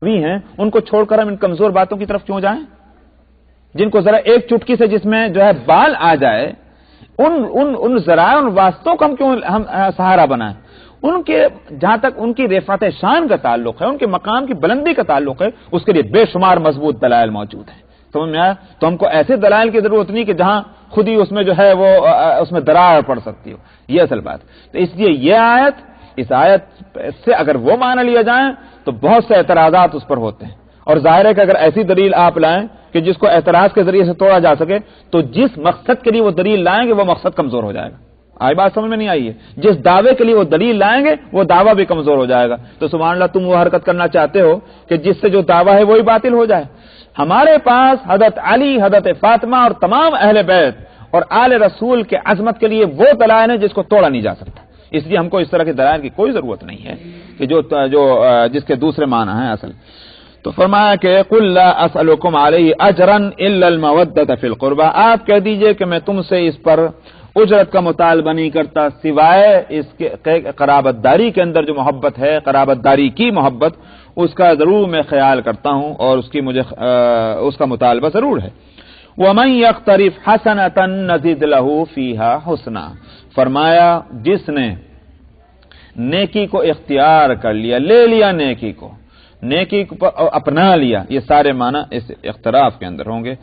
بھی ہیں ان کو چھوڑ کر ہم ان کمزور باتوں کی طرف کیوں جائیں؟ جن کو ذرا ایک چٹکی سے جس میں جو ہے بال آ جائے ان ذرائع ان واسطوں کو ہم کیوں سہارا بنائیں؟ ان کے جہاں تک ان کی رفعت شان کا تعلق ہے، ان کے مقام کی بلندی کا تعلق ہے، اس کے لیے بے شمار مضبوط دلائل موجود ہیں۔ سمجھ میں آیا؟ تو ہم کو ایسے دلائل کی ضرورت نہیں کہ جہاں خود ہی اس میں جو ہے وہ اس میں دراڑ پڑ سکتی ہو، یہ اصل بات۔ تو اس لیے یہ آیت، اس آیت سے اگر وہ معنی لیا جائیں تو بہت سے اعتراضات اس پر ہوتے ہیں، اور ظاہر ہے کہ اگر ایسی دلیل آپ لائیں کہ جس کو اعتراض کے ذریعے سے توڑا جا سکے تو جس مقصد کے لیے وہ دلیل لائیں گے وہ مقصد کمزور ہو جائے گا۔ آئی بات سمجھ میں نہیں آئی ہے؟ جس دعوے کے لیے وہ دلیل لائیں گے وہ دعویٰ بھی کمزور ہو جائے گا۔ تو سبحان اللہ، تم وہ حرکت کرنا چاہتے ہو کہ جس سے جو دعویٰ ہے وہی باطل ہو جائے۔ ہمارے پاس حضرت علی، حضرت فاطمہ اور تمام اہل بیت اور آل رسول کے عظمت کے لیے وہ دلائل ہیں جس کو توڑا نہیں جا سکتا، اس لیے ہم کو اس طرح کے دلائل کی کوئی ضرورت نہیں ہے کہ جس کے دوسرے معنی ہیں اصل۔ تو فرمایا کہ قل لا اسألکم علیہ اجرا الا المودۃ فی القربى، آپ کہہ دیجئے کہ میں تم سے اس پر اجرت کا مطالبہ نہیں کرتا سوائے اس کے قرابت داری کے اندر جو محبت ہے، قرابت داری کی محبت، اس کا ضرور میں خیال کرتا ہوں اور اس کا مطالبہ ضرور ہے۔ ومن یقترف حسنۃ نزد له فیہا حسنا، فرمایا جس نے نیکی کو اختیار کر لیا، لے لیا نیکی کو اپنا لیا، یہ سارے معنی اس اختراف کے اندر ہوں گے۔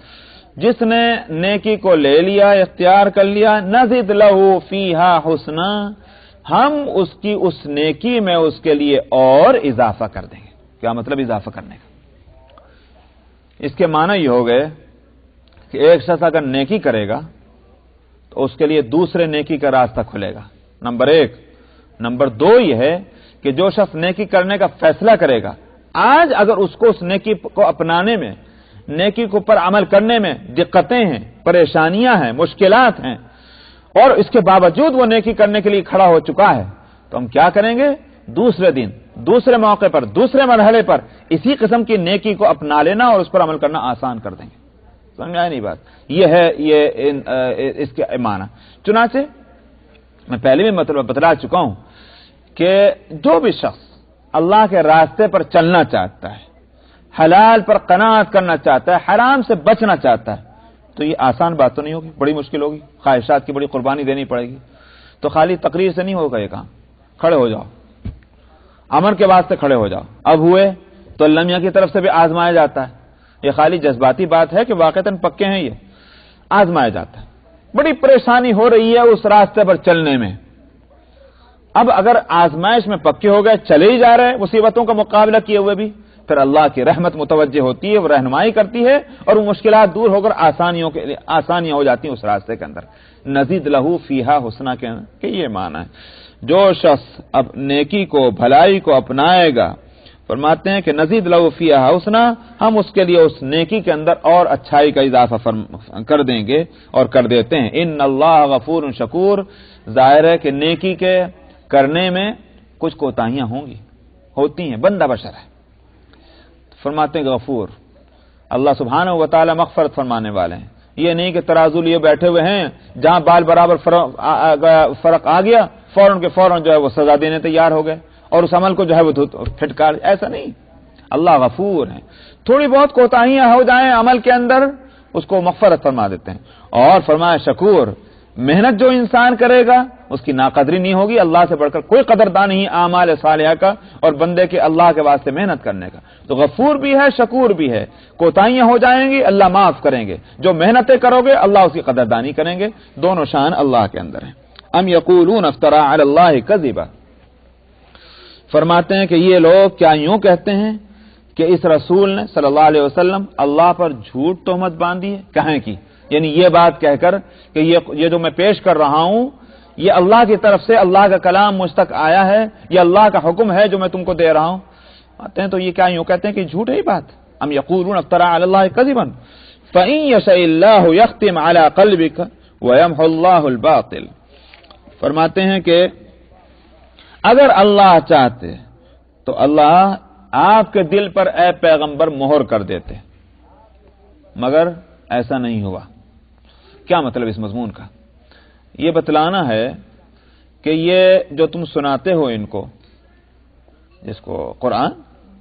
جس نے نیکی کو لے لیا، اختیار کر لیا، نزد له فیہا حسنا، ہم اس نیکی میں اس کے لیے اور اضافہ کر دیں گے۔ کیا مطلب اضافہ کرنے کا؟ اس کے معنی یہ ہو گئے کہ ایک شخص اگر نیکی کرے گا تو اس کے لیے دوسرے نیکی کا راستہ کھلے گا، نمبر ایک۔ نمبر دو یہ ہے کہ جو شخص نیکی کرنے کا فیصلہ کرے گا، آج اگر اس کو اس نیکی کو اپنانے میں، نیکی کو پر عمل کرنے میں دقتیں ہیں، پریشانیاں ہیں، مشکلات ہیں، اور اس کے باوجود وہ نیکی کرنے کے لیے کھڑا ہو چکا ہے، تو ہم کیا کریں گے؟ دوسرے دن، دوسرے موقع پر، دوسرے مرحلے پر اسی قسم کی نیکی کو اپنا لینا اور اس پر عمل کرنا آسان کر دیں گے۔ سمجھ آئی نہیں بات؟ یہ ہے اس کے معنی۔ چنانچہ میں پہلے بھی مطلب بتلا چکا ہوں کہ جو بھی شخص اللہ کے راستے پر چلنا چاہتا ہے، حلال پر قناعت کرنا چاہتا ہے، حرام سے بچنا چاہتا ہے، تو یہ آسان بات تو نہیں ہوگی، بڑی مشکل ہوگی، خواہشات کی بڑی قربانی دینی پڑے گی۔ تو خالی تقریر سے نہیں ہوگا یہ کام، کھڑے ہو جاؤ، امر کے واسطے کھڑے ہو جاؤ۔ اب ہوئے تو اللہ میاں کی طرف سے بھی آزمایا جاتا ہے، یہ خالی جذباتی بات ہے کہ واقعتاً پکے ہیں، یہ آزمایا جاتا ہے۔ بڑی پریشانی ہو رہی ہے اس راستے پر چلنے میں، اب اگر آزمائش میں پکے ہو گئے، چلے ہی جا رہے مصیبتوں کا مقابلہ کیے ہوئے بھی، پھر اللہ کی رحمت متوجہ ہوتی ہے، وہ رہنمائی کرتی ہے اور وہ مشکلات دور ہو کر آسانیاں ہو جاتی ہیں اس راستے کے اندر۔ نزید لہو فیہا حسنا کہ یہ معنی ہے جو شخص اب نیکی کو، بھلائی کو اپنائے گا، فرماتے ہیں کہ نزید لہو فیہا حسنا، ہم اس کے لیے اس نیکی کے اندر اور اچھائی کا اضافہ کر دیں گے اور کر دیتے ہیں۔ ان اللہ غفور شکور، ظاہر ہے کہ نیکی کے کرنے میں کچھ کوتاہیاں ہوں گی، ہوتی ہیں، بندہ بشر ہے۔ فرماتے ہیں غفور، اللہ سبحانہ و تعالی مغفرت فرمانے والے ہیں۔ یہ نہیں کہ ترازو لیے بیٹھے ہوئے ہیں، جہاں بال برابر فرق آ گیا فوراً کے فوراً جو ہے وہ سزا دینے تیار ہو گئے اور اس عمل کو جو ہے وہ پھٹکار، ایسا نہیں۔ اللہ غفور ہے، تھوڑی بہت کوتاہیاں ہو جائیں عمل کے اندر اس کو مغفرت فرما دیتے ہیں۔ اور فرمایا شکور، محنت جو انسان کرے گا اس کی ناقدری نہیں ہوگی، اللہ سے بڑھ کر کوئی قدردان نہیں اعمال صالحہ کا اور بندے کے اللہ کے واسطے محنت کرنے کا۔ تو غفور بھی ہے، شکور بھی ہے، کوتاہیاں ہو جائیں گی اللہ معاف کریں گے، جو محنتیں کرو گے اللہ اس کی قدردانی کریں گے، دونوں شان اللہ کے اندر ہیں۔ ام یقولون افترى علی اللہ کذبا، فرماتے ہیں کہ یہ لوگ کیا یوں کہتے ہیں کہ اس رسول نے صلی اللہ علیہ وسلم اللہ پر جھوٹ تہمت باندھی ہے، کہیں کی، یعنی یہ بات کہہ کر کہ یہ جو میں پیش کر رہا ہوں یہ اللہ کی طرف سے اللہ کا کلام مجھ تک آیا ہے، یہ اللہ کا حکم ہے جو میں تم کو دے رہا ہوں، آتے ہیں تو یہ کیا یوں کہتے ہیں کہ جھوٹ ہے یہ بات۔ ام یقولون افترى علی اللہ کذبا فإن یشاء اللہ یختم علی قلبک ویمحو اللہ الباطل، فرماتے ہیں کہ اگر اللہ چاہتے تو اللہ آپ کے دل پر اے پیغمبر مہر کر دیتے، مگر ایسا نہیں ہوا۔ کیا مطلب اس مضمون کا؟ یہ بتلانا ہے کہ یہ جو تم سناتے ہو ان کو، جس کو قرآن،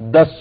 10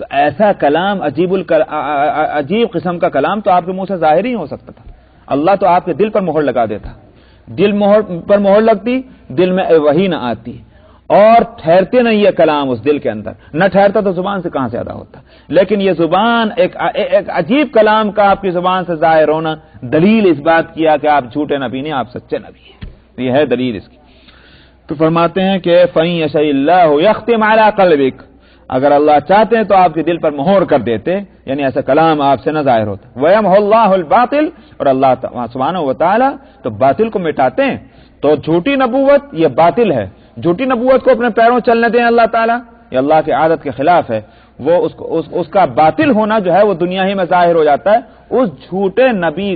تو ایسا کلام عجیب قسم کا کلام تو آپ کے منہ سے ظاہر ہی ہو سکتا تھا. اللہ تو آپ کے دل پر مہر لگا دیتا. دل پر مہر لگتی, دل میں وحی نہ آتی, اور ٹھہرتے نہیں یہ کلام اس دل کے اندر. نہ ٹھہرتا تو زبان سے کہاں سے ادا ہوتا. لیکن یہ زبان ایک عجیب کلام کا آپ کی زبان سے ظاہر ہونا دلیل اس بات کیا کہ آپ جھوٹے نبی نہیں, آپ سچے نبی ہیں. یہ ہے دلیل اس کی. تو فرماتے ہیں کہ فَإِن يَشَإِ اللَّهُ يَخْتِمْ عَلَىٰ قَلْبِكَ, اگر اللہ چاہتے ہیں تو آپ کے دل پر مہر کر دیتے, یعنی ایسا کلام آپ سے نہ ظاہر ہوتا. وَيَمْحُ اللَّهُ الْبَاطِلَ, اور اللہ سبحانہ و تعالی تو باطل کو مٹاتے ہیں. تو جھوٹی نبوت یہ باطل ہے. جھوٹی نبوت کو اپنے پیروں چلنے دیں اللہ تعالیٰ, یہ اللہ کی عادت کے خلاف ہے. وہ اس کا باطل ہونا جو ہے وہ دنیا ہی میں ظاہر ہو جاتا ہے. اس جھوٹے نبی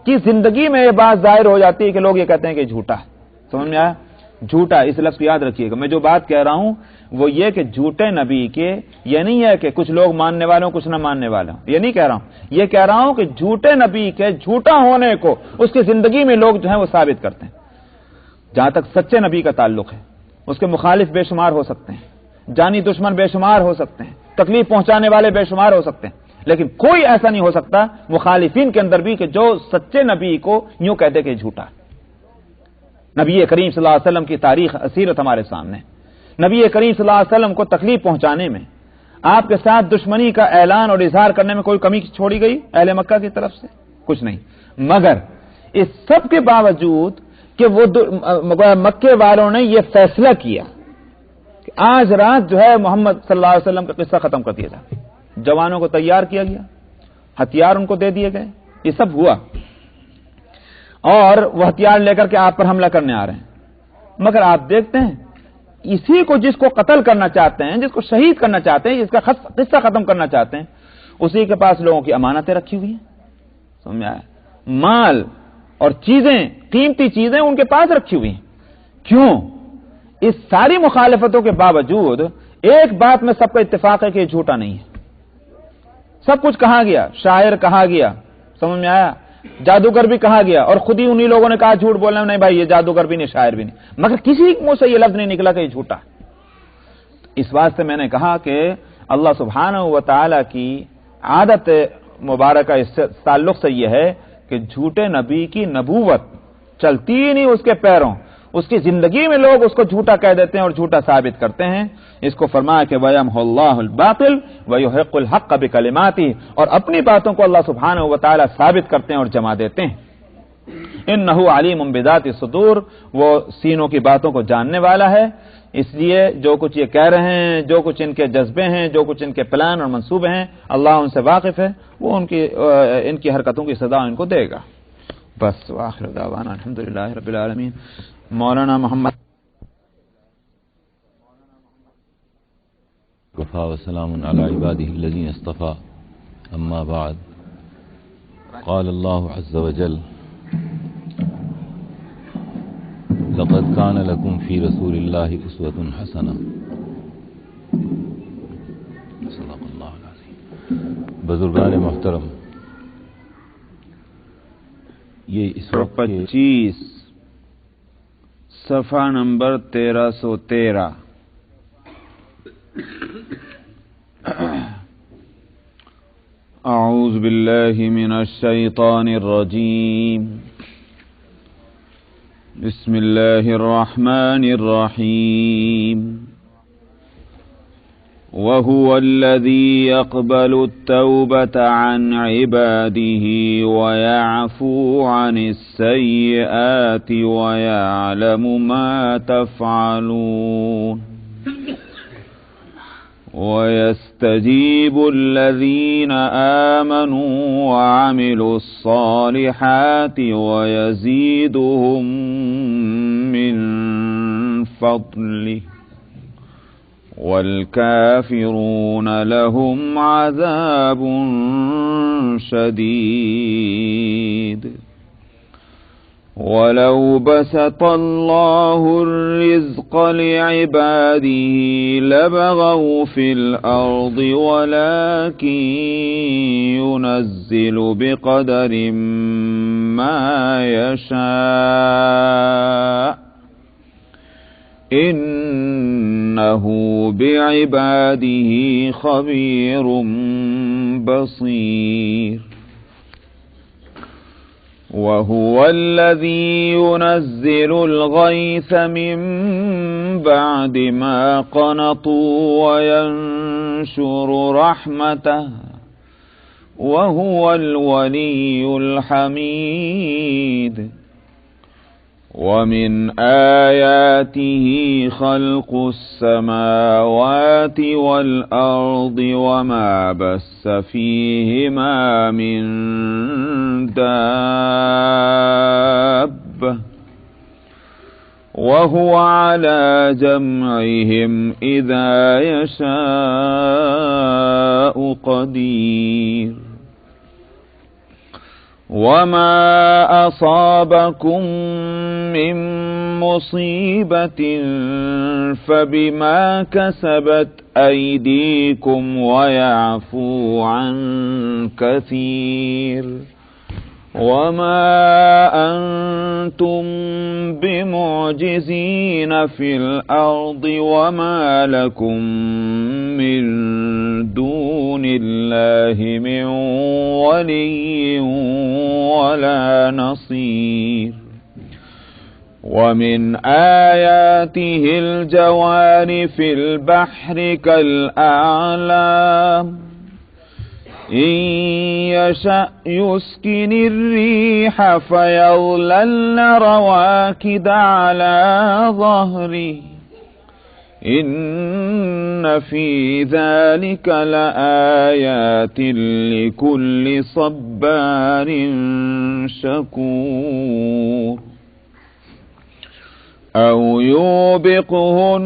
کی زندگی میں یہ بات ظاہر ہو جاتی ہے کہ لوگ یہ کہتے ہیں کہ جھوٹا ہے. سمجھ میں آیا؟ جھوٹا, اس لفظ کو یاد رکھیے گا. میں جو بات کہہ رہا ہوں وہ یہ کہ جھوٹے نبی کے, یہ نہیں ہے کہ کچھ لوگ ماننے والے ہوں کچھ نہ ماننے والے ہوں, یہ نہیں کہہ رہا ہوں. یہ کہہ رہا ہوں کہ جھوٹے نبی کے جھوٹا ہونے کو اس کی زندگی میں لوگ جو ہیں وہ ثابت کرتے ہیں. جہاں تک سچے نبی کا تعلق ہے, اس کے مخالف بے شمار ہو سکتے ہیں, جانی دشمن بے شمار ہو سکتے ہیں, تکلیف پہنچانے والے بے شمار ہو سکتے ہیں, لیکن کوئی ایسا نہیں ہو سکتا مخالفین کے اندر بھی کہ جو سچے نبی کو یوں کہتے کہ جھوٹا. نبی کریم صلی اللہ علیہ وسلم کی تاریخ سیرت ہمارے سامنے. نبی کریم صلی اللہ علیہ وسلم کو تکلیف پہنچانے میں, آپ کے ساتھ دشمنی کا اعلان اور اظہار کرنے میں کوئی کمی چھوڑی گئی اہل مکہ کی طرف سے؟ کچھ نہیں. مگر اس سب کے باوجود کہ وہ مکے والوں نے یہ فیصلہ کیا کہ آج رات جو ہے محمد صلی اللہ علیہ وسلم کا قصہ ختم کر دیا جائے. جوانوں کو تیار کیا گیا, ہتھیار ان کو دے دیے گئے, یہ سب ہوا, اور وہ ہتھیار لے کر کے آپ پر حملہ کرنے آ رہے ہیں. مگر آپ دیکھتے ہیں اسی کو جس کو قتل کرنا چاہتے ہیں, جس کو شہید کرنا چاہتے ہیں, جس کا قصہ ختم کرنا چاہتے ہیں, اسی کے پاس لوگوں کی امانتیں رکھی ہوئی ہیں. سمجھ میں آیا؟ مال اور چیزیں, قیمتی چیزیں ان کے پاس رکھی ہوئی ہیں. کیوں؟ اس ساری مخالفتوں کے باوجود ایک بات میں سب کا اتفاق ہے کہ یہ جھوٹا نہیں ہے. سب کچھ کہا گیا, شاعر کہا گیا, سمجھ میں آیا, جادوگر بھی کہا گیا, اور خود ہی انہی لوگوں نے کہا جھوٹ بولنا نہیں بھائی, یہ جادوگر بھی نہیں, شاعر بھی نہیں, مگر کسی منہ سے یہ لفظ نہیں نکلا کہ یہ جھوٹا. اس واسطے میں نے کہا کہ اللہ سبحانہ و تعالی کی عادت مبارکہ اس تعلق سے یہ ہے کہ جھوٹے نبی کی نبوت چلتی ہی نہیں اس کے پیروں, اس کی زندگی میں لوگ اس کو جھوٹا کہہ دیتے ہیں اور جھوٹا ثابت کرتے ہیں. اس کو فرمایا کہ وَيَمْحُ اللَّهُ الْبَاطِلَ وَيُحِقُّ الْحَقَّ بِكَلِمَاتِهِ, اور اپنی باتوں کو اللہ سبحانہ و تعالی ثابت کرتے ہیں اور جما دیتے ہیں. إِنَّهُ عَلِيمٌ بِذَاتِ الصُّدُورِ, وہ سینوں کی باتوں کو جاننے والا ہے. اس لیے جو کچھ یہ کہہ رہے ہیں, جو کچھ ان کے جذبے ہیں, جو کچھ ان کے پلان اور منصوبے ہیں, اللہ ان سے واقف ہے. وہ ان کی حرکتوں کی سزا ان کو دے گا. بس وآخر دعوانا الحمدللہ رب العالمین. مولانا محمد وفا وسلام على عباده الذين اصطفى. أما بعد, قال الله عز وجل: لقد كان لكم في رسول الله أسوة حسنة. صدق الله العظيم. بزرگان محترم, یہ اس وقت 25 صفحہ نمبر 1313. اعوذ باللہ من الشیطان الرجیم. بسم اللہ الرحمن الرحیم. وهو الذي يقبل التوبة عن عباده ويعفو عن السيئات ويعلم ما تفعلون. ويستجيب الذين آمنوا وعملوا الصالحات ويزيدهم من فضله والكافرون لهم عذاب شديد. ولو بسط الله الرزق لعباده لبغوا في الأرض ولكن ينزل بقدر ما يشاء إنه بعباده خبير بصير. وهو الذي ينزل الغيث من بعد ما قنطوا وينشر رحمته وهو الولي الحميد. ومن آياته خلق السماوات والأرض وما بث فيهما من دابة وهو على جمعهم إذا يشاء قدير. وما أصابكم من مصيبة فبما كسبت أيديكم ويعفو عن كثير. وما أنتم بمعجزين في الأرض وما لكم من دون الله من ولي ولا نصير. ومن آياته الجوار في البحر كالأعلام إن يشأ يسكن الريح فيظللن رواكد على ظهره إن في ذلك لآيات لكل صبار شكور. أو يوبقهن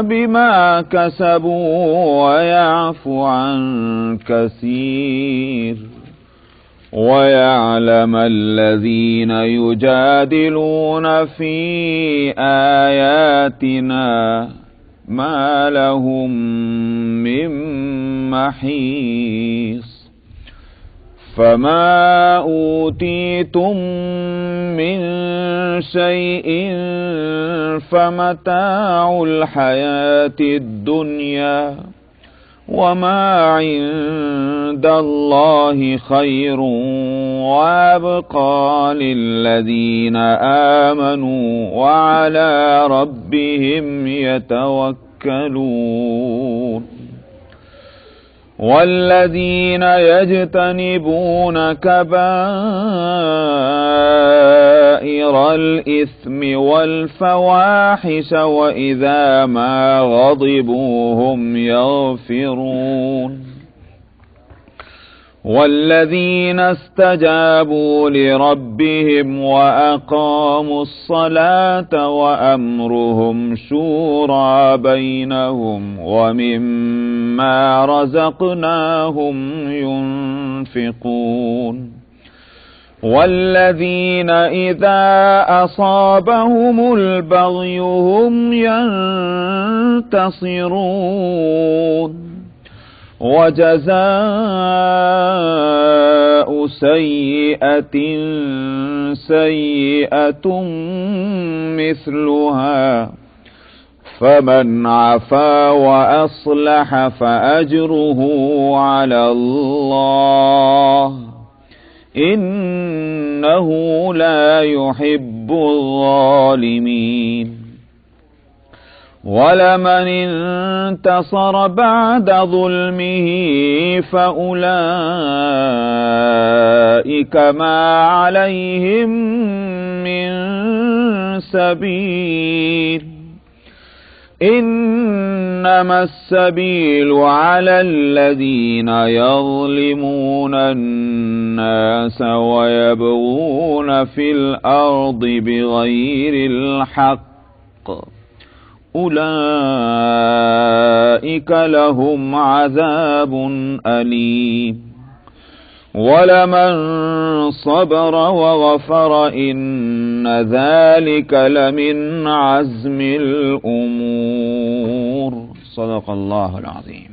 بما كسبوا ويعفو عن كثير. ويعلم الذين يجادلون في آياتنا ما لهم من محيص. فما أوتيتم من شيء فمتاع الحياة الدنيا وما عند الله خير وأبقى للذين آمنوا وعلى ربهم يتوكلون. والذين يجتنبون كبائر الإثم والفواحش وإذا ما غضبوا هم يغفرون. والذين استجابوا لربهم وأقاموا الصلاة وأمرهم شورى بينهم ومما رزقناهم ينفقون. والذين إذا أصابهم البغي هم ينتصرون. وجزاء سيئة سيئة مثلها فمن عفا وأصلح فأجره على الله إنه لا يحب الظالمين. ولمن انتصر بعد ظلمه فأولئك ما عليهم من سبيل. إنما السبيل على الذين يظلمون الناس ويبغون في الأرض بغير الحق أولئك لهم عذاب أليم. ولمن صبر وغفر إن ذلك لمن عزم الأمور. صدق الله العظيم.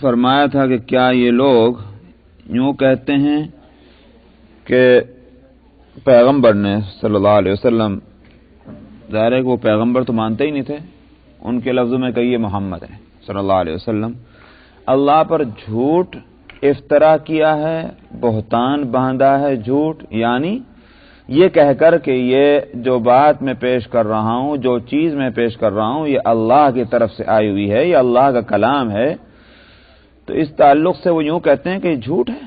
فرمایا تھا کہ کیا یہ لوگ یوں کہتے ہیں کہ پیغمبر نے صلی اللہ علیہ وسلم، ظاہر ہے کہ وہ پیغمبر تو مانتے ہی نہیں تھے، ان کے لفظوں میں کہیے محمد ہے صلی اللہ علیہ وسلم، اللہ پر جھوٹ افطرا کیا ہے، بہتان باندھا ہے جھوٹ، یعنی یہ کہہ کر کہ یہ جو بات میں پیش کر رہا ہوں، جو چیز میں پیش کر رہا ہوں، یہ اللہ کی طرف سے آئی ہوئی ہے، یہ اللہ کا کلام ہے، تو اس تعلق سے وہ یوں کہتے ہیں کہ یہ جھوٹ ہے۔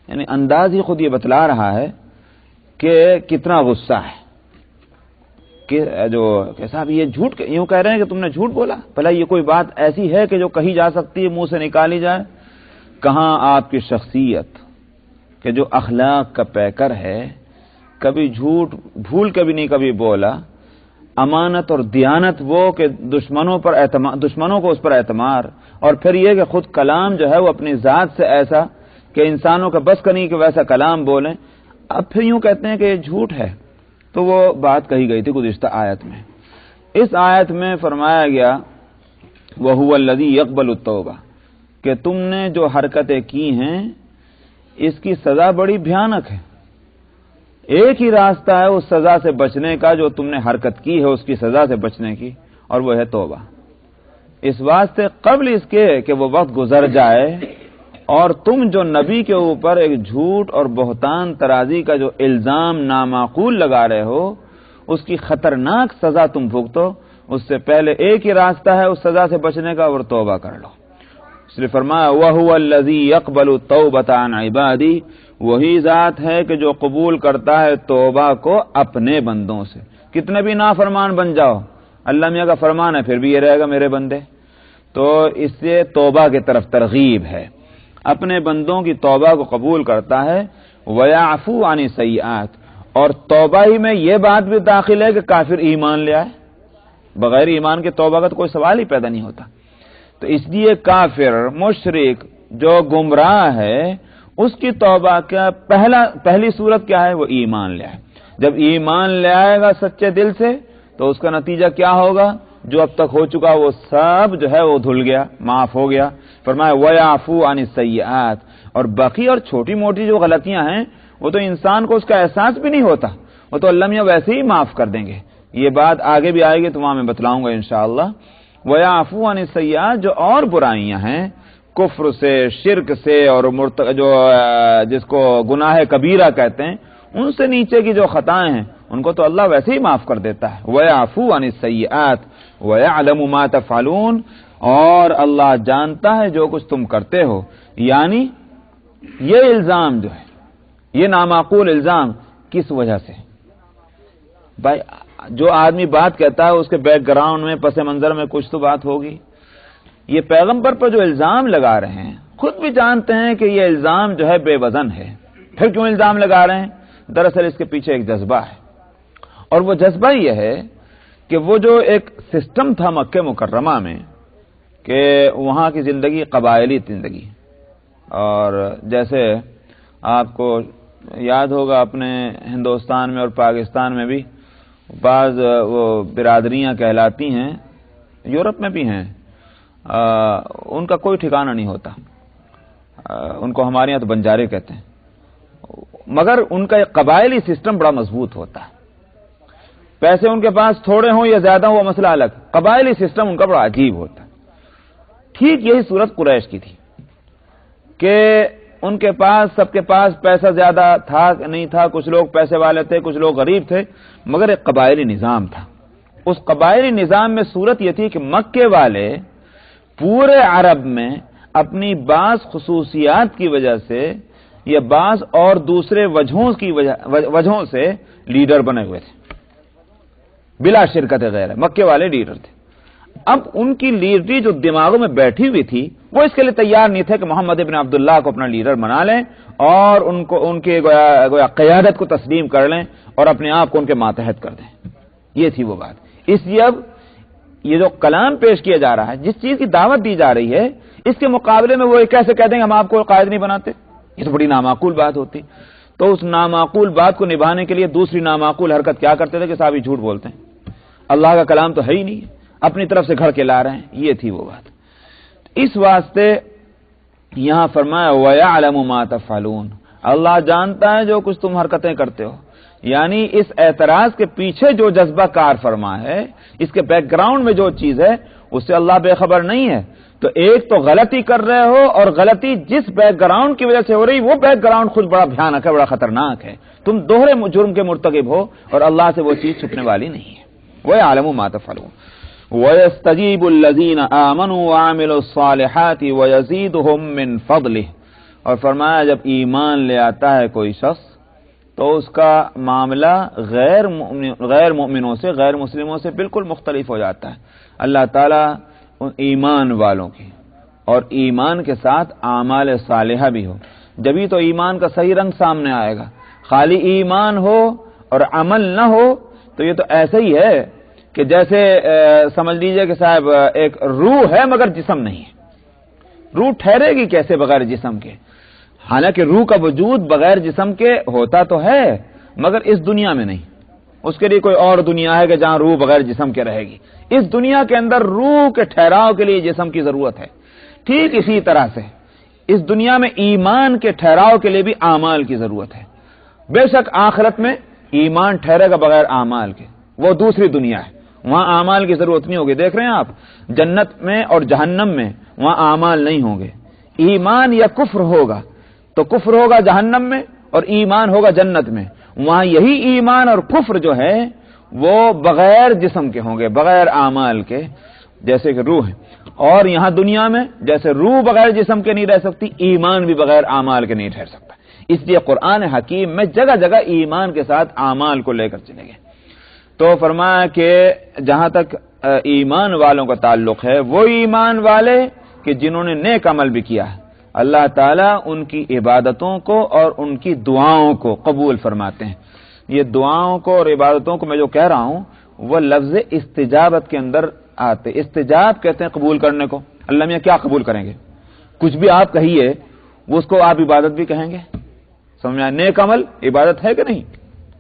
یعنی انداز ہی خود یہ بتلا رہا ہے کہ کتنا غصہ ہے کہ جو صاحب یہ جھوٹ یوں کہہ رہے ہیں کہ تم نے جھوٹ بولا، بھلا یہ کوئی بات ایسی ہے کہ جو کہی جا سکتی ہے، منہ سے نکالی جائے؟ کہاں آپ کی شخصیت کہ جو اخلاق کا پیکر ہے، کبھی جھوٹ بھول کے بھی نہیں کبھی بولا، امانت اور دیانت وہ کہ دشمنوں کو اس پر اعتماد، اور پھر یہ کہ خود کلام جو ہے وہ اپنی ذات سے ایسا کہ انسانوں کا بس کا نہیں کہ ویسا کلام بولیں، اب پھر یوں کہتے ہیں کہ یہ جھوٹ ہے۔ تو وہ بات کہی گئی تھی گزشتہ آیت میں۔ اس آیت میں فرمایا گیا وَهُوَ الَّذِي يَقْبَلُ التَّوْبَةَ، کہ تم نے جو حرکتیں کی ہیں اس کی سزا بڑی بھیانک ہے۔ ایک ہی راستہ ہے اس سزا سے بچنے کا جو تم نے حرکت کی ہے، اس کی سزا سے بچنے کی، اور وہ ہے توبہ۔ اس واسطے قبل اس کے کہ وہ وقت گزر جائے اور تم جو نبی کے اوپر ایک جھوٹ اور بہتان ترازی کا جو الزام نامعقول لگا رہے ہو، اس کی خطرناک سزا تم بھگتو، اس سے پہلے ایک ہی راستہ ہے اس سزا سے بچنے کا، اور توبہ کر لو۔ اس لیے فرمایا وَهُوَ الَّذِي يَقْبَلُ التَّوْبَةَ عَنْ عِبَادِهِ، وہی ذات ہے کہ جو قبول کرتا ہے توبہ کو اپنے بندوں سے۔ کتنے بھی نافرمان بن جاؤ، اللہ میاں کا فرمان ہے پھر بھی یہ رہے گا میرے بندے، تو اس سے توبہ کی طرف ترغیب ہے۔ اپنے بندوں کی توبہ کو قبول کرتا ہے، وَيَعْفُو عَنِ السَّيِّئَاتِ، اور توبہ ہی میں یہ بات بھی داخل ہے کہ کافر ایمان لے آئے، بغیر ایمان کے توبہ کا تو کوئی سوال ہی پیدا نہیں ہوتا۔ تو اس لیے کافر مشرک جو گمراہ ہے اس کی توبہ کا پہلی صورت کیا ہے؟ وہ ایمان لے آئے۔ جب ایمان لے آئے گا سچے دل سے تو اس کا نتیجہ کیا ہوگا؟ جو اب تک ہو چکا وہ سب جو ہے وہ دھل گیا، معاف ہو گیا۔ فرمایا وَيَعْفُو عَنِ السَّيِّئَاتِ، اور باقی اور چھوٹی موٹی جو غلطیاں ہیں وہ تو انسان کو اس کا احساس بھی نہیں ہوتا، وہ تو اللہ میاں ویسے ہی معاف کر دیں گے۔ یہ بات آگے بھی آئے گی تو وہاں میں بتلاؤں گا انشاءاللہ۔ وَيَعْفُو عَنِ السَّيِّئَاتِ، جو اور برائیاں ہیں کفر سے، شرک سے، اور جو جس کو گناہ کبیرہ کہتے ہیں، ان سے نیچے کی جو خطائیں ہیں ان کو تو اللہ ویسے ہی معاف کر دیتا ہے۔ وَيَعْفُو عَنِ السَّيِّئَاتِ وَيَعْلَمُ مَا تَفْعَلُونَ، اور اللہ جانتا ہے جو کچھ تم کرتے ہو۔ یعنی یہ الزام جو ہے، یہ نامعقول الزام کس وجہ سے؟ بھائی جو آدمی بات کہتا ہے اس کے بیک گراؤنڈ میں پس منظر میں کچھ تو بات ہوگی۔ یہ پیغمبر پر جو الزام لگا رہے ہیں خود بھی جانتے ہیں کہ یہ الزام جو ہے بے وزن ہے، پھر کیوں الزام لگا رہے ہیں؟ دراصل اس کے پیچھے ایک جذبہ ہے، اور وہ جذبہ یہ ہے کہ وہ جو ایک سسٹم تھا مکہ مکرمہ میں کہ وہاں کی زندگی قبائلی زندگی، اور جیسے آپ کو یاد ہوگا اپنے ہندوستان میں اور پاکستان میں بھی بعض وہ برادریاں کہلاتی ہیں، یورپ میں بھی ہیں، ان کا کوئی ٹھکانہ نہیں ہوتا، ان کو ہمارے یہاں تو بنجارے کہتے ہیں، مگر ان کا ایک قبائلی سسٹم بڑا مضبوط ہوتا ہے۔ پیسے ان کے پاس تھوڑے ہوں یا زیادہ ہوں وہ مسئلہ الگ، قبائلی سسٹم ان کا بڑا عجیب ہوتا ہے۔ ٹھیک یہی صورت قریش کی تھی کہ ان کے پاس سب کے پاس پیسہ زیادہ تھا نہیں تھا، کچھ لوگ پیسے والے تھے، کچھ لوگ غریب تھے، مگر ایک قبائلی نظام تھا۔ اس قبائلی نظام میں صورت یہ تھی کہ مکے والے پورے عرب میں اپنی بعض خصوصیات کی وجہ سے یا بعض اور دوسرے وجہوں سے لیڈر بنے ہوئے تھے، بلا شرکت غیر، مکے والے لیڈر تھے۔ اب ان کی لیڈری جو دماغوں میں بیٹھی ہوئی تھی وہ اس کے لیے تیار نہیں تھے کہ محمد ابن عبداللہ کو اپنا لیڈر بنا لیں اور ان کے گویا قیادت کو تسلیم کر لیں اور اپنے آپ کو ان کے ماتحت کر دیں۔ یہ تھی وہ بات۔ اس لیے اب یہ جو کلام پیش کیا جا رہا ہے، جس چیز کی دعوت دی جا رہی ہے، اس کے مقابلے میں وہ کیسے کہہ دیں گے ہم آپ کو قائد نہیں بناتے؟ یہ تو بڑی نامعقول بات ہوتی۔ تو اس نامعقول بات کو نبھانے کے لیے دوسری نامعقول حرکت کیا کرتے تھے کہ صاحب یہ جھوٹ بولتے ہیں، اللہ کا کلام تو ہے ہی نہیں، اپنی طرف سے گھڑ کے لا رہے ہیں۔ یہ تھی وہ بات۔ اس واسطے یہاں فرمایا وَيَعْلَمُ مَا تَفْعَلُونَ، اللہ جانتا ہے جو کچھ تم حرکتیں کرتے ہو. یعنی اس اعتراض کے پیچھے جو جذبہ کار فرما ہے، اس کے بیک گراؤنڈ میں جو چیز ہے، اس سے اللہ بے خبر نہیں ہے. تو ایک تو غلطی کر رہے ہو، اور غلطی جس بیک گراؤنڈ کی وجہ سے ہو رہی، وہ بیک گراؤنڈ خود بڑا بھیانک ہے، بڑا خطرناک ہے. تم دوہرے جرم کے مرتکب ہو، اور اللہ سے وہ چیز چھپنے والی نہیں ہے. وَيَعْلَمُ مَا تَفْعَلُونَ وَيَسْتَجِيبُ الَّذِينَ آمَنُوا وَعَمِلُوا الصَّالِحَاتِ وَيَزِيدُهُم مِّن فَضْلِهِ. اور فرمایا جب ایمان لے آتا ہے کوئی شخص تو اس کا معاملہ غیر مؤمنوں سے، غیر مسلموں سے بالکل مختلف ہو جاتا ہے. اللہ تعالیٰ ایمان والوں کی اور ایمان کے ساتھ اعمال صالحہ بھی ہو، جبھی تو ایمان کا صحیح رنگ سامنے آئے گا. خالی ایمان ہو اور عمل نہ ہو تو یہ تو ایسا ہی ہے کہ جیسے سمجھ لیجئے کہ صاحب ایک روح ہے مگر جسم نہیں ہے. روح ٹھہرے گی کیسے بغیر جسم کے؟ حالانکہ روح کا وجود بغیر جسم کے ہوتا تو ہے، مگر اس دنیا میں نہیں. اس کے لیے کوئی اور دنیا ہے کہ جہاں روح بغیر جسم کے رہے گی. اس دنیا کے اندر روح کے ٹھہراؤ کے لیے جسم کی ضرورت ہے. ٹھیک اسی طرح سے اس دنیا میں ایمان کے ٹھہراؤ کے لیے بھی اعمال کی ضرورت ہے. بے شک آخرت میں ایمان ٹھہرے گا بغیر اعمال کے، وہ دوسری دنیا ہے، وہاں اعمال کی ضرورت نہیں ہوگی. دیکھ رہے ہیں آپ جنت میں اور جہنم میں وہاں اعمال نہیں ہوں گے. ایمان یا کفر ہوگا تو کفر ہوگا جہنم میں اور ایمان ہوگا جنت میں. وہاں یہی ایمان اور کفر جو ہے وہ بغیر جسم کے ہوں گے، بغیر اعمال کے، جیسے کہ روح ہے. اور یہاں دنیا میں جیسے روح بغیر جسم کے نہیں رہ سکتی، ایمان بھی بغیر اعمال کے نہیں ٹھہر سکتا. اس لیے قرآن حکیم میں جگہ جگہ ایمان کے ساتھ اعمال کو لے کر چلے گئے. تو فرمایا کہ جہاں تک ایمان والوں کا تعلق ہے، وہ ایمان والے کہ جنہوں نے نیک عمل بھی کیا ہے، اللہ تعالیٰ ان کی عبادتوں کو اور ان کی دعاؤں کو قبول فرماتے ہیں. یہ دعاؤں کو اور عبادتوں کو میں جو کہہ رہا ہوں وہ لفظ استجابت کے اندر آتے. استجاب کہتے ہیں قبول کرنے کو. اللہ میاں کیا قبول کریں گے؟ کچھ بھی آپ کہیے وہ اس کو آپ عبادت بھی کہیں گے. سمجھ میں آیا؟ نیک عمل عبادت ہے کہ نہیں؟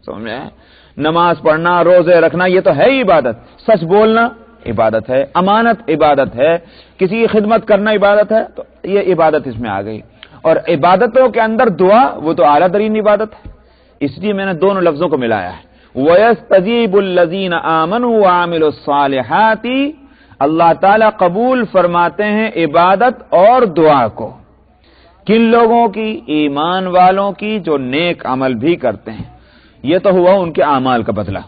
سمجھ میں آیا؟ نماز پڑھنا، روزے رکھنا، یہ تو ہے ہی عبادت. سچ بولنا عبادت ہے، امانت عبادت ہے، کسی کی خدمت کرنا عبادت ہے. تو یہ عبادت اس میں آ گئی. اور عبادتوں کے اندر دعا وہ تو اعلیٰ ترین عبادت ہے. اس لیے میں نے دونوں لفظوں کو ملایا ہے. وَيَسْتَجِيبُ الَّذِينَ آمَنُوا وَعَمِلُوا الصَّالِحَاتِ. اللہ تعالیٰ قبول فرماتے ہیں عبادت اور دعا کو. کن لوگوں کی؟ ایمان والوں کی جو نیک عمل بھی کرتے ہیں. یہ تو ہوا ان کے اعمال کا بدلہ.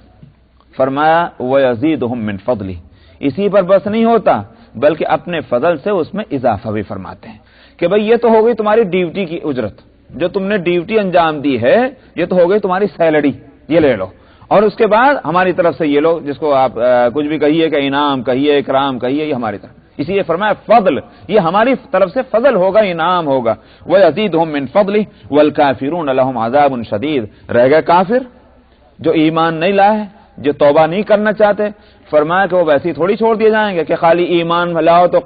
فرمایا وَيَزِيدُهُم مِّن فَضْلِهِ. اسی پر بس نہیں ہوتا بلکہ اپنے فضل سے اس میں اضافہ بھی فرماتے ہیں کہ بھئی یہ تو ہو گئی تمہاری ڈیوٹی کی اجرت، جو تم نے ڈیوٹی انجام دی ہے یہ تو ہو گئی تمہاری سیلری، یہ لے لو. اور اس کے بعد ہماری طرف سے یہ لو، جس کو آپ کچھ بھی کہیے کہ انعام کہیے، اکرام کہیے، یہ ہماری طرف. اسی لیے فرمایا فضل، یہ ہماری طرف سے فضل ہوگا، انعام ہوگا. وَيَزِيدُهُم مِّن فَضْلِهِ وَالْكَافِرُونَ لَهُمْ عَذَابٌ شَدِيدٌ. رہ گئے کافر جو ایمان نہیں لائے، جو توبہ نہیں کرنا چاہتے. فرمایا کہ وہ ویسے ہی تھوڑی چھوڑ دیے جائیں گے کہ خالی ایمان لاؤ تو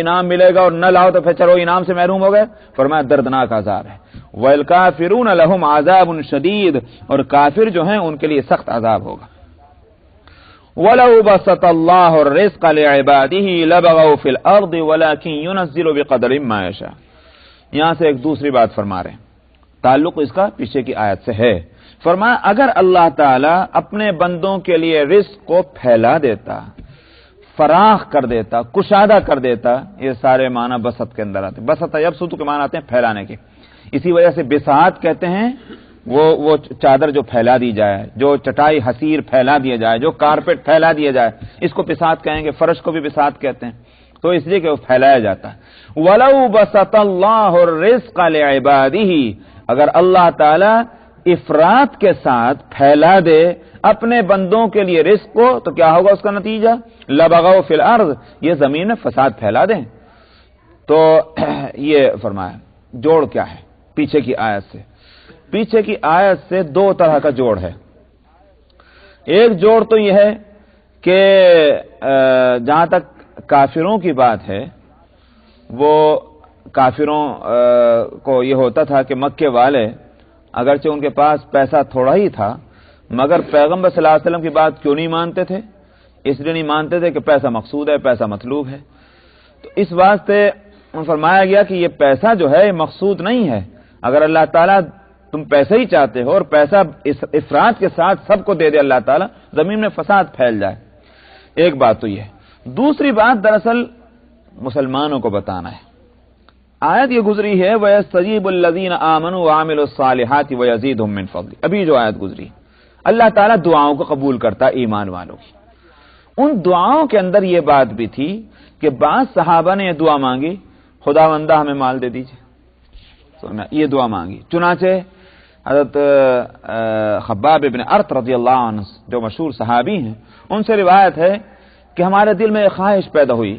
انعام ملے گا اور نہ لاؤ تو پھر چلو انعام سے محروم ہو گئے. فرمایا دردناک عذاب ہے. وَالْكَافِرُونَ لَهُمْ عَذَابٌ شَدِيدٌ. اور کافر جو ہیں ان کے لیے سخت عذاب ہوگا. وَلَوْ بَسَطَ اللَّهُ الرِّزْقَ لِعِبَادِهِ لَبَغَوْا فِي الْأَرْضِ وَلَكِنْ يُنَزِّلُ بِقَدْرٍ مَّا يَشَاءُ. یہاں سے ایک دوسری بات فرما رہے ہیں، تعلق اس کا پیچھے کی آیت سے ہے. فرمایا اگر اللہ تعالیٰ اپنے بندوں کے لیے رزق کو پھیلا دیتا، فراخ کر دیتا، کشادہ کر دیتا، یہ سارے معنی بسط کے اندر آتے ہیں. بسط یبسط کے معنی آتے ہیں پھیلانے کے. اسی وجہ سے بساط کہتے ہیں وہ چادر جو پھیلا دی جائے، جو چٹائی حسیر پھیلا دیا جائے، جو کارپیٹ پھیلا دیا جائے، اس کو بساط کہیں گے. فرش کو بھی بساط کہتے ہیں. تو اس لیے کہ وہ پھیلایا جاتا ہے. وَلَوْ بَسَطَ اللَّهُ الرِّزْقَ لِعِبَادِهِ. اگر اللہ تعالیٰ افراط کے ساتھ پھیلا دے اپنے بندوں کے لیے رزق کو تو کیا ہوگا اس کا نتیجہ؟ لبغوا فی الارض. یہ زمین میں فساد پھیلا دیں. تو یہ فرمایا جوڑ کیا ہے پیچھے کی آیت سے؟ پیچھے کی آیت سے دو طرح کا جوڑ ہے. ایک جوڑ تو یہ ہے کہ جہاں تک کافروں کی بات ہے، وہ کافروں کو یہ ہوتا تھا کہ مکے والے اگرچہ ان کے پاس پیسہ تھوڑا ہی تھا مگر پیغمبر صلی اللہ علیہ وسلم کی بات کیوں نہیں مانتے تھے؟ اس لیے نہیں مانتے تھے کہ پیسہ مقصود ہے، پیسہ مطلوب ہے. تو اس واسطے فرمایا گیا کہ یہ پیسہ جو ہے مقصود نہیں ہے. اگر اللہ تعالیٰ تم پیسہ ہی چاہتے ہو اور پیسہ افراط کے ساتھ سب کو دے دے اللہ تعالیٰ, زمین میں فساد پھیل جائے. ایک بات تو یہ ہے. دوسری بات دراصل مسلمانوں کو بتانا ہے. آیت یہ گزری ہے وَيَسْتَجِيبُ الَّذِينَ آمَنُوا وَعَمِلُوا الصَّالِحَاتِ وَيَزِيدُهُم مِّن فَضْلِهِ. ابھی جو آیت گزری, اللہ تعالیٰ دعاؤں کو قبول کرتا ایمان والوں کی. ان دعاؤں کے اندر یہ بات بھی تھی کہ بعض صحابہ نے یہ دعا مانگی, خداوندہ ہمیں مال دے دیجیے, یہ دعا مانگی. چنانچہ حضرت خباب ابن ارت رضی اللہ عنہ جو مشہور صحابی ہیں, ان سے روایت ہے کہ ہمارے دل میں ایک خواہش پیدا ہوئی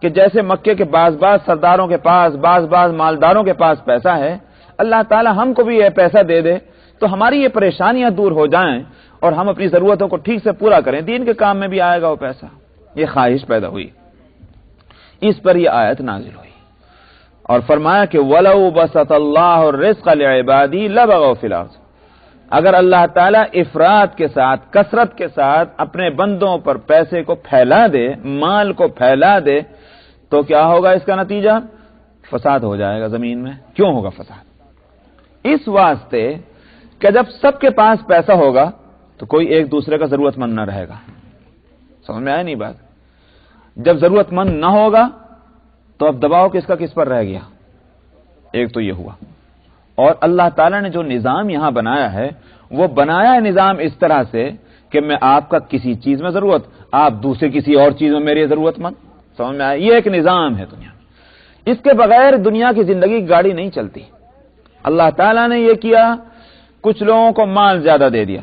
کہ جیسے مکے کے بعض سرداروں کے پاس, بعض مالداروں کے پاس پیسہ ہے, اللہ تعالی ہم کو بھی یہ پیسہ دے دے تو ہماری یہ پریشانیاں دور ہو جائیں اور ہم اپنی ضرورتوں کو ٹھیک سے پورا کریں, دین کے کام میں بھی آئے گا وہ پیسہ. یہ خواہش پیدا ہوئی. اس پر یہ آیت نازل ہوئی اور فرمایا کہ وَلَوْ بَسَطَ اللَّهُ الرِّزْقَ لِعِبَادِهِ لَبَغَوْا فِي الْأَرْضِ. اگر اللہ تعالیٰ افراد کے ساتھ, کثرت کے ساتھ اپنے بندوں پر پیسے کو پھیلا دے, مال کو پھیلا دے, تو کیا ہوگا اس کا نتیجہ؟ فساد ہو جائے گا زمین میں. کیوں ہوگا فساد؟ اس واسطے کہ جب سب کے پاس پیسہ ہوگا تو کوئی ایک دوسرے کا ضرورت مند نہ رہے گا. سمجھ میں آیا نہیں بات؟ جب ضرورت مند نہ ہوگا تو اب دباؤ کس کا کس پر رہ گیا؟ ایک تو یہ ہوا. اور اللہ تعالیٰ نے جو نظام یہاں بنایا ہے وہ بنایا ہے نظام اس طرح سے کہ میں آپ کا کسی چیز میں ضرورت, آپ دوسرے کسی اور چیز میں میری ضرورت مند. سمجھ میں آیا؟ یہ ایک نظام ہے دنیا. اس کے بغیر دنیا کی زندگی گاڑی نہیں چلتی. اللہ تعالیٰ نے یہ کیا, کچھ لوگوں کو مال زیادہ دے دیا,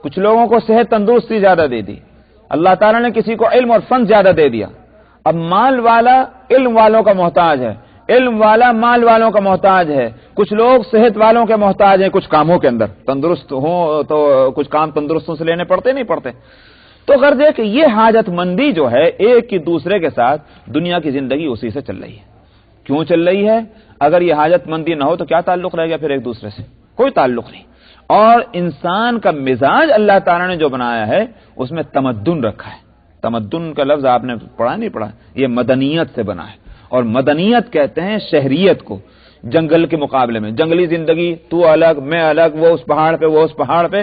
کچھ لوگوں کو صحت تندرستی زیادہ دے دی. اللہ تعالیٰ نے کسی کو علم اور فن زیادہ دے دیا. اب مال والا علم والوں کا محتاج ہے, علم والا مال والوں کا محتاج ہے. کچھ لوگ صحت والوں کے محتاج ہیں کچھ کاموں کے اندر, تندرست ہوں تو کچھ کام تندرستوں سے لینے پڑتے نہیں پڑتے. تو غرض ہے کہ یہ حاجت مندی جو ہے ایک کی دوسرے کے ساتھ دنیا کی زندگی اسی سے چل رہی ہے. کیوں چل رہی ہے؟ اگر یہ حاجت مندی نہ ہو تو کیا تعلق رہ گیا پھر ایک دوسرے سے؟ کوئی تعلق نہیں. اور انسان کا مزاج اللہ تعالیٰ نے جو بنایا ہے اس میں تمدن رکھا ہے. تمدن کا لفظ آپ نے پڑھا نہیں پڑھا؟ یہ مدنیت سے بنا ہے. اور مدنیت کہتے ہیں شہریت کو. جنگل کے مقابلے میں جنگلی زندگی, تو الگ میں الگ, وہ اس پہاڑ پہ وہ اس پہاڑ پہ,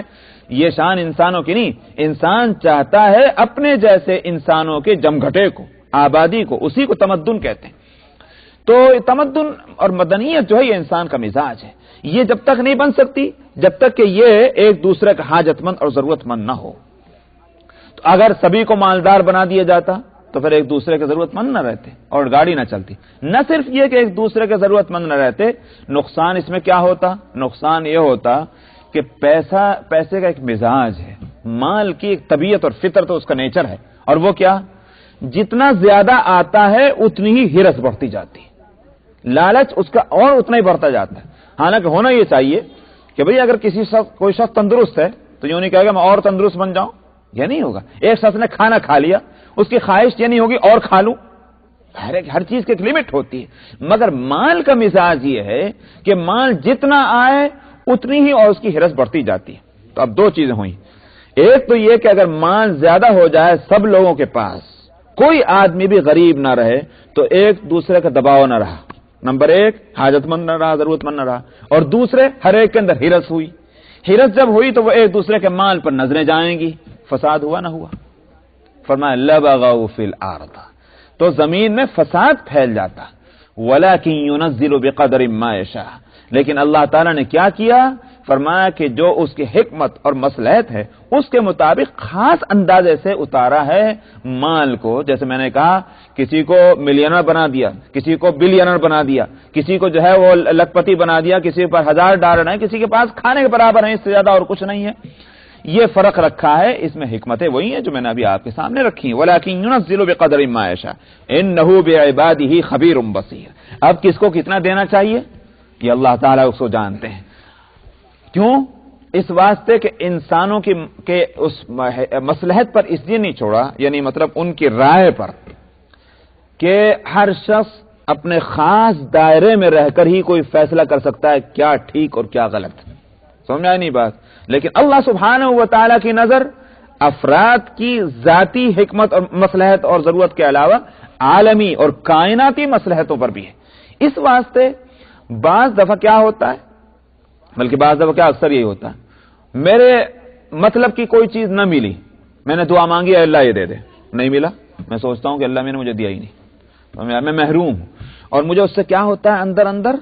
یہ شان انسانوں کی نہیں. انسان چاہتا ہے اپنے جیسے انسانوں کے جمگھٹے کو, آبادی کو, اسی کو تمدن کہتے ہیں. تو تمدن اور مدنیت جو ہے یہ انسان کا مزاج ہے. یہ جب تک نہیں بن سکتی جب تک کہ یہ ایک دوسرے کا حاجت مند اور ضرورت مند نہ ہو. تو اگر سبھی کو مالدار بنا دیا جاتا تو پھر ایک دوسرے کے ضرورت مند نہ رہتے اور گاڑی نہ چلتی. نہ صرف یہ کہ ایک دوسرے کے ضرورت مند نہ رہتے, نقصان اس میں کیا ہوتا؟ نقصان یہ ہوتا کہ پیسے کا ایک مزاج ہے, مال کی ایک طبیعت اور فطرت, اس کا نیچر ہے. اور وہ کیا؟ جتنا زیادہ آتا ہے اتنی ہی ہرس بڑھتی جاتی, لالچ اس کا اور اتنا ہی بڑھتا جاتا ہے. حالانکہ ہونا یہ چاہیے کہ بھئی اگر کوئی شخص تندرست ہے تو یوں نہیں کہے گا میں اور تندرست بن جاؤں, یہ نہیں ہوگا. ایک شخص نے کھانا کھا لیا, اس کی خواہش یہ نہیں ہوگی اور کھا لوں. ہر چیز کی ایک لمٹ ہوتی ہے. مگر مال کا مزاج یہ ہے کہ مال جتنا آئے اتنی ہی اور اس کی ہرس بڑھتی جاتی ہے. تو اب دو چیزیں ہوئی. ایک تو یہ کہ اگر مال زیادہ ہو جائے سب لوگوں کے پاس, کوئی آدمی بھی غریب نہ رہے, تو ایک دوسرے کا دباؤ نہ رہا. نمبر ایک, حاجت مند نہ رہا, ضرورت مند نہ رہا. اور دوسرے, ہر ایک کے اندر ہرس ہوئی. ہرس جب ہوئی تو وہ ایک دوسرے کے مال پر نظریں جائیں گی. فساد ہوا نہ ہوا؟ فرمایا لبغوا فی الارض, تو زمین میں فساد پھیل جاتا. ولکن ینزل بقدر ما یشاء, لیکن اللہ تعالیٰ نے کیا کیا؟ فرمایا کہ جو اس کی حکمت اور مصلحت ہے اس کے مطابق خاص اندازے سے اتارا ہے مال کو. جیسے میں نے کہا, کسی کو ملینر بنا دیا, کسی کو بلینر بنا دیا, کسی کو جو ہے وہ لکھپتی بنا دیا, کسی پر $1000 ہے, کسی کے پاس کھانے کے برابر ہے, اس سے زیادہ اور کچھ نہیں ہے. یہ فرق رکھا ہے. اس میں حکمتیں وہی ہیں جو میں نے ابھی آپ کے سامنے رکھی ہیں. وَلَكِنْ يُنَزِّلُ بِقَدْرٍ مَا يَشَاءُ إِنَّهُ بِعِبَادِهِ خَبِيرٌ بَصِيرٌ. اب کس کو کتنا دینا چاہیے یہ اللہ تعالیٰ اس کو جانتے ہیں. کیوں؟ اس واسطے کہ انسانوں کے اس مصلحت پر اس لیے نہیں چھوڑا, یعنی مطلب ان کی رائے پر, کہ ہر شخص اپنے خاص دائرے میں رہ کر ہی کوئی فیصلہ کر سکتا ہے کیا ٹھیک اور کیا غلط. سمجھ میں آئی نہیں بات؟ لیکن اللہ سبحانہ و تعالیٰ کی نظر افراد کی ذاتی حکمت اور مصلحت اور ضرورت کے علاوہ عالمی اور کائناتی مصلحتوں پر بھی ہے. اس واسطے بعض دفعہ کیا ہوتا ہے، بلکہ بعض دفعہ کیا اکثر یہی ہوتا ہے، میرے مطلب کی کوئی چیز نہ ملی، میں نے دعا مانگی ہے اللہ یہ دے دے، نہیں ملا، میں سوچتا ہوں کہ اللہ میں نے مجھے دیا ہی نہیں، میں محروم ہوں، اور مجھے اس سے کیا ہوتا ہے اندر اندر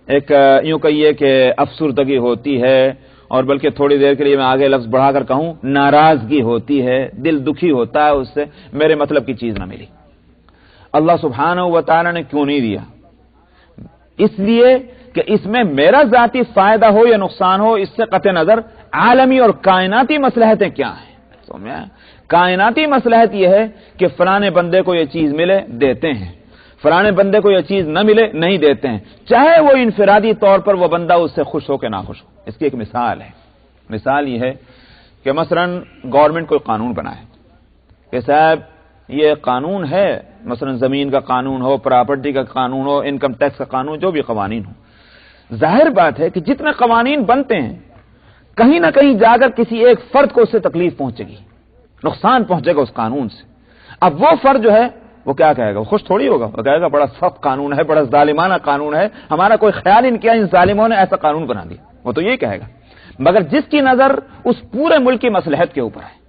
ایک یوں کہیے کہ افسردگی ہوتی ہے، اور بلکہ تھوڑی دیر کے لیے میں آگے لفظ بڑھا کر کہوں ناراضگی ہوتی ہے، دل دکھی ہوتا ہے اس سے، میرے مطلب کی چیز نہ ملی. اللہ سبحانہ و تعالی نے کیوں نہیں دیا؟ اس لیے کہ اس میں میرا ذاتی فائدہ ہو یا نقصان ہو، اس سے قطع نظر عالمی اور کائناتی مصلحتیں کیا ہیں. کائناتی مصلحت یہ ہے کہ فلانے بندے کو یہ چیز ملے دیتے ہیں، فلانے بندے کو یہ چیز نہ ملے نہیں دیتے ہیں، چاہے وہ انفرادی طور پر وہ بندہ اس سے خوش ہو کہ نہ خوش ہو. اس کی ایک مثال ہے، مثال یہ ہے کہ مثلا گورنمنٹ کوئی قانون بنائے کہ صاحب یہ قانون ہے، مثلا زمین کا قانون ہو، پراپرٹی کا قانون ہو، انکم ٹیکس کا قانون، جو بھی قوانین ہو. ظاہر بات ہے کہ جتنے قوانین بنتے ہیں کہیں نہ کہیں جا کر کسی ایک فرد کو اس سے تکلیف پہنچے گی، نقصان پہنچے گا اس قانون سے. اب وہ فرد جو ہے وہ کیا کہے گا؟ وہ خوش تھوڑی ہوگا، وہ کہے گا بڑا سخت قانون ہے، بڑا ظالمانہ قانون ہے، ہمارا کوئی خیال ہی نہیں کیا، ان ظالموں نے ایسا قانون بنا دیا. وہ تو یہ کہے گا. مگر جس کی نظر اس پورے ملک کی مصلحت کے اوپر ہے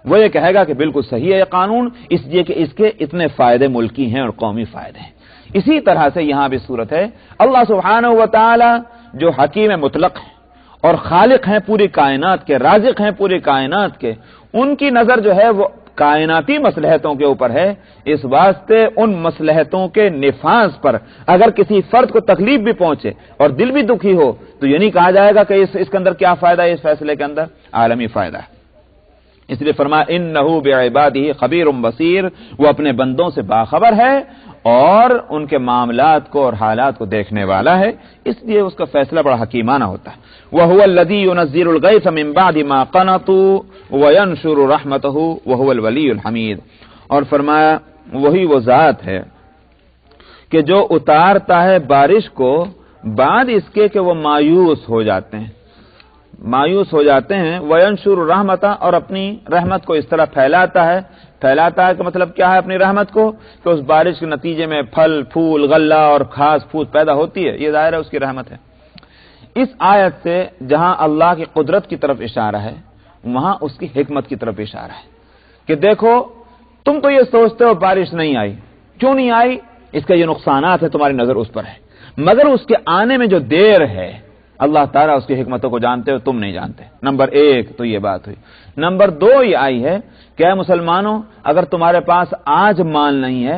وہ یہ کہے گا کہ بالکل صحیح ہے یہ قانون، اس لیے کہ اس کے اتنے فائدے ملکی ہیں اور قومی فائدے ہیں. اسی طرح سے یہاں بھی صورت ہے، اللہ سبحانہ و تعالی جو حکیم مطلق ہیں اور خالق ہیں پوری کائنات کے، رازق ہیں پوری کائنات کے، ان کی نظر جو ہے وہ کائناتی مصلحتوں کے اوپر ہے. اس واسطے ان مصلحتوں کے نفاذ پر اگر کسی فرد کو تکلیف بھی پہنچے اور دل بھی دکھی ہو تو یہ نہیں کہا جائے گا کہ اس کے اندر کیا فائدہ ہے، اس فیصلے کے اندر عالمی فائدہ ہے. اس لیے فرمایا انہ بعبادہ خبیر بصیر، وہ اپنے بندوں سے باخبر ہے اور ان کے معاملات کو اور حالات کو دیکھنے والا ہے، اس لیے اس کا فیصلہ بڑا حکیمانہ ہوتا ہے. وَهُوَ الَّذِي يُنَزِّلُ الْغَيْثَ مِن بَعْدِ مَا قَنَطُوا وَيَنشُرُ رَحْمَتَهُ وَهُوَ الْوَلِيُّ الْحَمِيدُ. اور فرمایا وہی وہ ذات ہے کہ جو اتارتا ہے بارش کو بعد اس کے کہ وہ مایوس ہو جاتے ہیں، مایوس ہو جاتے ہیں. وَيَنشُرُ رَحْمَتَهُ، اور اپنی رحمت کو اس طرح پھیلاتا ہے. پھیلاتا ہے کہ مطلب کیا ہے اپنی رحمت کو؟ کہ اس بارش کے نتیجے میں پھل پھول غلہ اور گھاس پھوس پیدا ہوتی ہے، یہ ظاہر ہے اس کی رحمت ہے. اس آیت سے جہاں اللہ کی قدرت کی طرف اشارہ ہے وہاں اس کی حکمت کی طرف اشارہ ہے کہ دیکھو تم تو یہ سوچتے ہو بارش نہیں آئی، کیوں نہیں آئی؟ اس کا یہ نقصانات ہے، تمہاری نظر اس پر ہے، مگر اس کے آنے میں جو دیر ہے اللہ تعالیٰ اس کی حکمتوں کو جانتے ہو، تم نہیں جانتے. نمبر ایک تو یہ بات ہوئی. نمبر دو یہ آئی ہے کہ اے مسلمانوں اگر تمہارے پاس آج مال نہیں ہے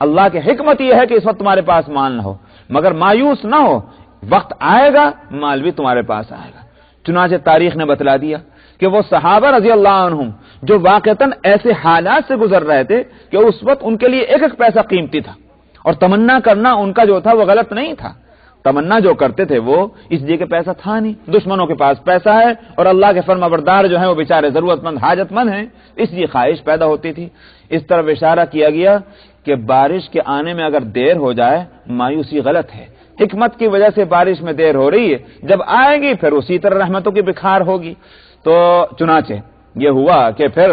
اللہ کی حکمت یہ ہے کہ اس وقت تمہارے پاس مال نہ ہو، مگر مایوس نہ ہو، وقت آئے گا مال بھی تمہارے پاس آئے گا. چنانچہ تاریخ نے بتلا دیا کہ وہ صحابہ رضی اللہ عنہم جو واقعتاً ایسے حالات سے گزر رہے تھے کہ اس وقت ان کے لیے ایک ایک پیسہ قیمتی تھا، اور تمنا کرنا ان کا جو تھا وہ غلط نہیں تھا. تمنا جو کرتے تھے وہ اس لیے کہ پیسہ تھا نہیں، دشمنوں کے پاس پیسہ ہے اور اللہ کے فرمانبردار جو ہیں وہ بیچارے ضرورت مند حاجت مند ہیں، اس لیے خواہش پیدا ہوتی تھی. اس طرف اشارہ کیا گیا کہ بارش کے آنے میں اگر دیر ہو جائے مایوسی غلط ہے، حکمت کی وجہ سے بارش میں دیر ہو رہی ہے، جب آئے گی پھر اسی طرح رحمتوں کی بکھار ہوگی. تو چنانچہ یہ ہوا کہ پھر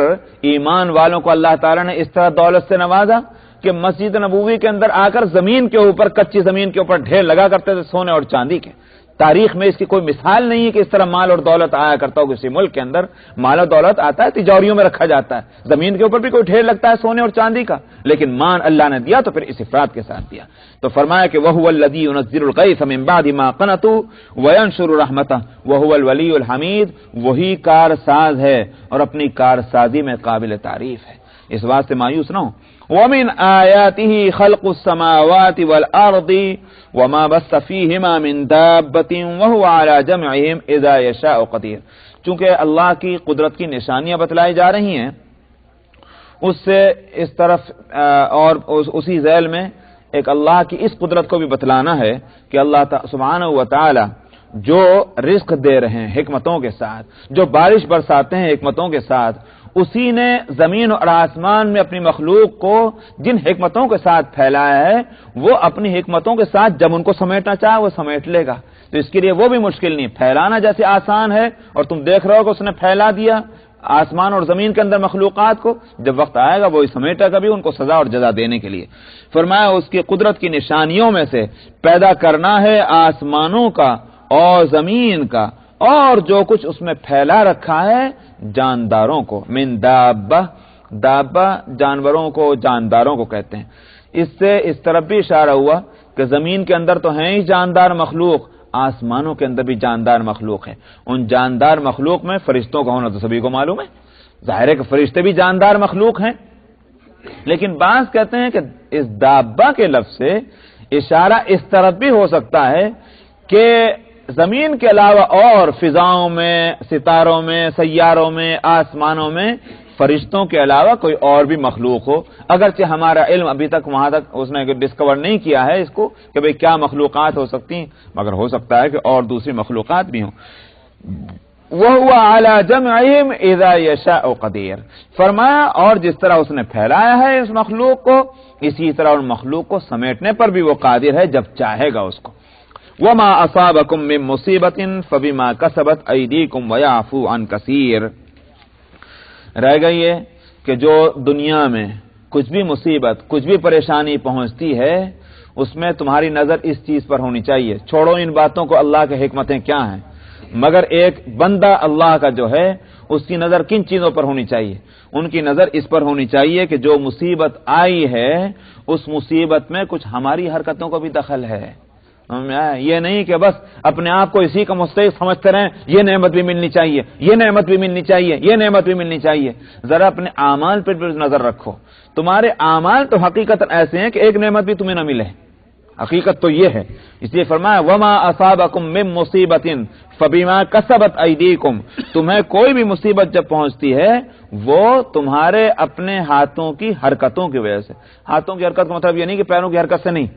ایمان والوں کو اللہ تعالیٰ نے اس طرح دولت سے نوازا کہ مسجد نبوی کے اندر آ کر زمین کے اوپر، کچی زمین کے اوپر ڈھیر لگا کرتے تھے سونے اور چاندی کے. تاریخ میں اس کی کوئی مثال نہیں ہے کہ اس طرح مال اور دولت آیا کرتا ہو کسی ملک کے اندر. مال اور دولت آتا ہے تجوریوں میں رکھا جاتا ہے، زمین کے اوپر بھی کوئی ڈھیر لگتا ہے سونے اور چاندی کا، لیکن مان اللہ نے دیا تو پھر اس افراد کے ساتھ دیا. تو فرمایا کہ وَهُوَ الَّذِي يُنَزِّلُ الْغَيْثَ مِن بَعْدِ مَا قَنَطُوا وَيَنشُرُ رَحْمَتَهُ وَهُوَ الْوَلِيُّ الْحَمِيدُ. وہی کارساز ہے اور اپنی کارسازی میں قابل تعریف ہے، اس واسطے مایوس نہ ہو. وَمِنْ آيَاتِهِ خَلْقُ السَّمَاوَاتِ وَالْأَرْضِ وَمَا بَثَّ فِيهِمَا مِنْ دَابَّةٍ وَهُوَ عَلَى جَمْعِهِمْ إِذَا يَشَاءُ قَدِيرٌ. چونکہ اللہ کی قدرت کی نشانیاں بتلائی جا رہی ہیں، اس سے اس طرف اور اسی ذیل میں ایک اللہ کی اس قدرت کو بھی بتلانا ہے کہ اللہ سبحانہ و تعالی جو رزق دے رہے ہیں حکمتوں کے ساتھ، جو بارش برساتے ہیں حکمتوں کے ساتھ، اسی نے زمین اور آسمان میں اپنی مخلوق کو جن حکمتوں کے ساتھ پھیلایا ہے وہ اپنی حکمتوں کے ساتھ جب ان کو سمیٹنا چاہے وہ سمیٹ لے گا. تو اس کے لیے وہ بھی مشکل نہیں، پھیلانا جیسے آسان ہے اور تم دیکھ رہے ہو کہ اس نے پھیلا دیا. آسمان اور زمین کے اندر مخلوقات کو، جب وقت آئے گا وہی سمیٹے گا بھی ان کو سزا اور جزا دینے کے لیے۔ فرمایا اس کی قدرت کی نشانیوں میں سے پیدا کرنا ہے آسمانوں کا اور زمین کا اور جو کچھ اس میں پھیلا رکھا ہے جانداروں کو، من دابہ، دابہ جانوروں کو، جانداروں کو کہتے ہیں۔ اس سے اس طرف بھی اشارہ ہوا کہ زمین کے اندر تو ہیں ہی جاندار مخلوق، آسمانوں کے اندر بھی جاندار مخلوق ہے۔ ان جاندار مخلوق میں فرشتوں کا ہونا تو سبھی کو معلوم ہے، ظاہر ہے کہ فرشتے بھی جاندار مخلوق ہیں، لیکن بعض کہتے ہیں کہ اس دابہ کے لفظ سے اشارہ اس طرف بھی ہو سکتا ہے کہ زمین کے علاوہ اور فضاؤں میں، ستاروں میں، سیاروں میں، آسمانوں میں فرشتوں کے علاوہ کوئی اور بھی مخلوق ہو، اگرچہ ہمارا علم ابھی تک وہاں تک اس نے ڈسکور نہیں کیا ہے اس کو کہ بھئی کیا مخلوقات ہو سکتی ہیں، مگر ہو سکتا ہے کہ اور دوسری مخلوقات بھی ہوں۔ وَهُوَ عَلَى جَمْعِهِمْ إِذَا يَشَاءُ قَدِيرٌ، فرمایا اور جس طرح اس نے پھیلایا ہے اس مخلوق کو، اسی طرح ان مخلوق کو سمیٹنے پر بھی وہ قادر ہے جب چاہے گا اس کو۔ وَمَا أَصَابَكُم مِّن مُّصِيبَةٍ فَبِمَا كَسَبَتْ أَيْدِيكُمْ وَيَعْفُو عَن كَثِيرٍ، رہ گئی ہے کہ جو دنیا میں کچھ بھی مصیبت، کچھ بھی پریشانی پہنچتی ہے اس میں تمہاری نظر اس چیز پر ہونی چاہیے، چھوڑو ان باتوں کو اللہ کے حکمتیں کیا ہیں، مگر ایک بندہ اللہ کا جو ہے اس کی نظر کن چیزوں پر ہونی چاہیے؟ ان کی نظر اس پر ہونی چاہیے کہ جو مصیبت آئی ہے اس مصیبت میں کچھ ہماری حرکتوں کو بھی دخل ہے۔ یہ نہیں کہ بس اپنے آپ کو اسی کا مستحق سمجھتے رہیں، یہ نعمت بھی ملنی چاہیے، یہ نعمت بھی ملنی چاہیے، یہ نعمت بھی ملنی چاہیے۔ ذرا اپنے اعمال پر بھی نظر رکھو، تمہارے اعمال تو حقیقت ایسے ہیں کہ ایک نعمت بھی تمہیں نہ ملے، حقیقت تو یہ ہے۔ اس لیے فرمایا وما اصابکم من مصیبت فبما کسبت ایدیکم، تمہیں کوئی بھی مصیبت جب پہنچتی ہے وہ تمہارے اپنے ہاتھوں کی حرکتوں کی وجہ سے۔ ہاتھوں کی حرکت کا مطلب یہ نہیں کہ پیروں کی حرکت سے نہیں،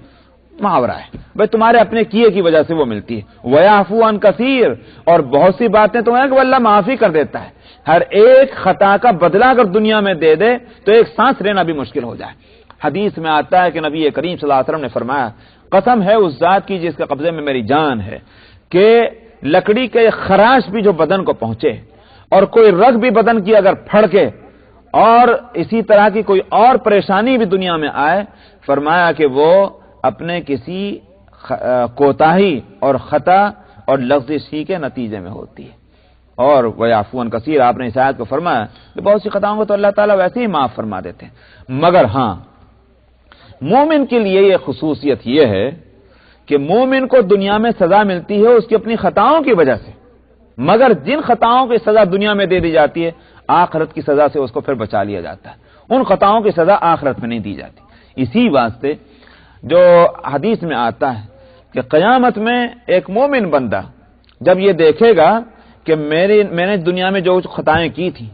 محاورہ ہے بھائی، تمہارے اپنے کیے کی وجہ سے وہ ملتی ہے۔ وَيَعْفُو عَن كَثِيرٍ، اور بہت سی باتیں تو ہیں کہ وہ اللہ معافی کر دیتا ہے، ہر ایک خطا کا بدلہ اگر دنیا میں دے دے تو ایک سانس لینا بھی مشکل ہو جائے۔ حدیث میں آتا ہے کہ نبی کریم صلی اللہ علیہ وسلم نے فرمایا قسم ہے اس ذات کی جس کے قبضے میں میری جان ہے کہ لکڑی کے خراش بھی جو بدن کو پہنچے اور کوئی رگ بھی بدن کی اگر پھڑکے اور اسی طرح کی کوئی اور پریشانی بھی دنیا میں آئے، فرمایا کہ وہ اپنے کسی کوتاہی اور خطا اور لغزشی کے نتیجے میں ہوتی ہے۔ اور وَيَعْفُو عَن كَثِيرٍ، آپ نے اس آیت کو فرمایا کہ بہت سی خطاؤں کو تو اللہ تعالیٰ ویسے ہی معاف فرما دیتے ہیں، مگر ہاں مومن کے لیے یہ خصوصیت یہ ہے کہ مومن کو دنیا میں سزا ملتی ہے اس کی اپنی خطاؤں کی وجہ سے، مگر جن خطاؤں کی سزا دنیا میں دے دی جاتی ہے آخرت کی سزا سے اس کو پھر بچا لیا جاتا ہے، ان خطاؤں کی سزا آخرت میں نہیں دی جاتی۔ اسی واسطے جو حدیث میں آتا ہے کہ قیامت میں ایک مومن بندہ جب یہ دیکھے گا کہ میں نے دنیا میں جو خطائیں کی تھیں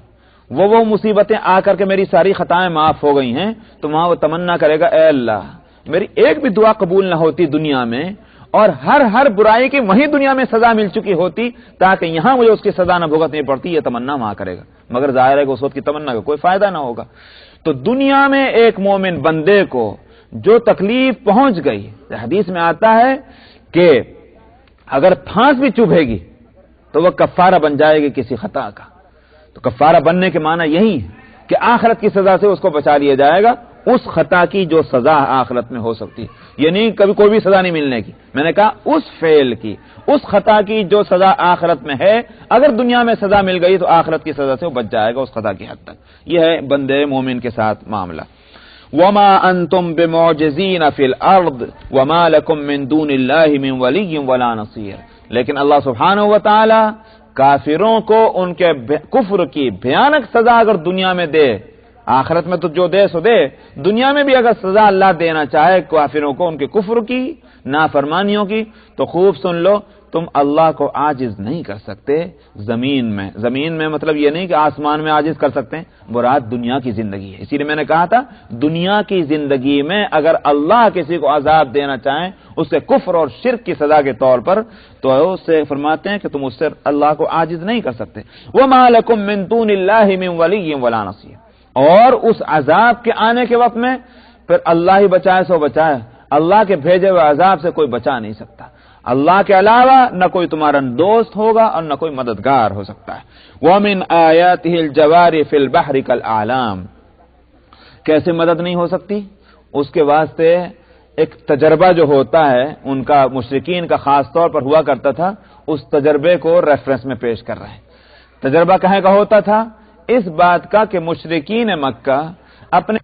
وہ مصیبتیں آ کر کے میری ساری خطائیں معاف ہو گئی ہیں، تو وہاں وہ تمنا کرے گا اے اللہ میری ایک بھی دعا قبول نہ ہوتی دنیا میں اور ہر برائی کی وہیں دنیا میں سزا مل چکی ہوتی تاکہ یہاں مجھے اس کی سزا نہ بھگتنی پڑتی، یہ تمنا وہاں کرے گا، مگر ظاہر ہے کہ اس وقت کی تمنا کا کوئی فائدہ نہ ہوگا۔ تو دنیا میں ایک مومن بندے کو جو تکلیف پہنچ گئی، حدیث میں آتا ہے کہ اگر پھانس بھی چبھے گی تو وہ کفارہ بن جائے گی کسی خطا کا۔ تو کفارہ بننے کے معنی یہی ہے کہ آخرت کی سزا سے اس کو بچا لیا جائے گا، اس خطا کی جو سزا آخرت میں ہو سکتی ہے، یہ نہیں کبھی کوئی بھی سزا نہیں ملنے کی، میں نے کہا اس فعل کی، اس خطا کی جو سزا آخرت میں ہے، اگر دنیا میں سزا مل گئی تو آخرت کی سزا سے وہ بچ جائے گا اس خطا کی حد تک۔ یہ ہے بندے مومن کے ساتھ معاملہ۔ وَمَا أَنْتُمْ بِمُعْجِزِينَ فِي الْأَرْضِ وَمَا لَكُمْ مِنْ دُونِ اللَّهِ مِنْ وَلِيٍّ وَلَا نَصِيرٍ، لیکن اللہ سبحانہ وتعالی کافروں کو ان کے کفر کی بھیانک سزا اگر دنیا میں دے، آخرت میں تو جو دے سو دے، دنیا میں بھی اگر سزا اللہ دینا چاہے کافروں کو ان کے کفر کی، نافرمانیوں کی، تو خوب سن لو تم اللہ کو عاجز نہیں کر سکتے زمین میں مطلب یہ نہیں کہ آسمان میں عاجز کر سکتے ہیں، مراد دنیا کی زندگی ہے۔ اسی لیے میں نے کہا تھا دنیا کی زندگی میں اگر اللہ کسی کو عذاب دینا چاہیں اسے کفر اور شرک کی سزا کے طور پر، تو اس سے فرماتے ہیں کہ تم اس سے اللہ کو عاجز نہیں کر سکتے۔ وَمَا لَكُم مِّن دُونِ اللَّهِ مِن وَلِيٍّ وَلَا نَصِيرٍ، اور اس عذاب کے آنے کے وقت میں پھر اللہ ہی بچائے سو بچائے، اللہ کے بھیجے ہوئے عذاب سے کوئی بچا نہیں سکتا۔ اللہ کے علاوہ نہ کوئی تمہارا دوست ہوگا اور نہ کوئی مددگار ہو سکتا ہے. وَمِنْ آيَاتِهِ الْجَوَارِ فِي الْبَحْرِ كَالْأَعْلَامِ. کیسے مدد نہیں ہو سکتی؟ اس کے واسطے ایک تجربہ جو ہوتا ہے ان کا، مشرکین کا خاص طور پر ہوا کرتا تھا، اس تجربے کو ریفرنس میں پیش کر رہے ہیں. تجربہ کہے کا ہوتا تھا؟ اس بات کا کہ مشرکین مکہ اپنے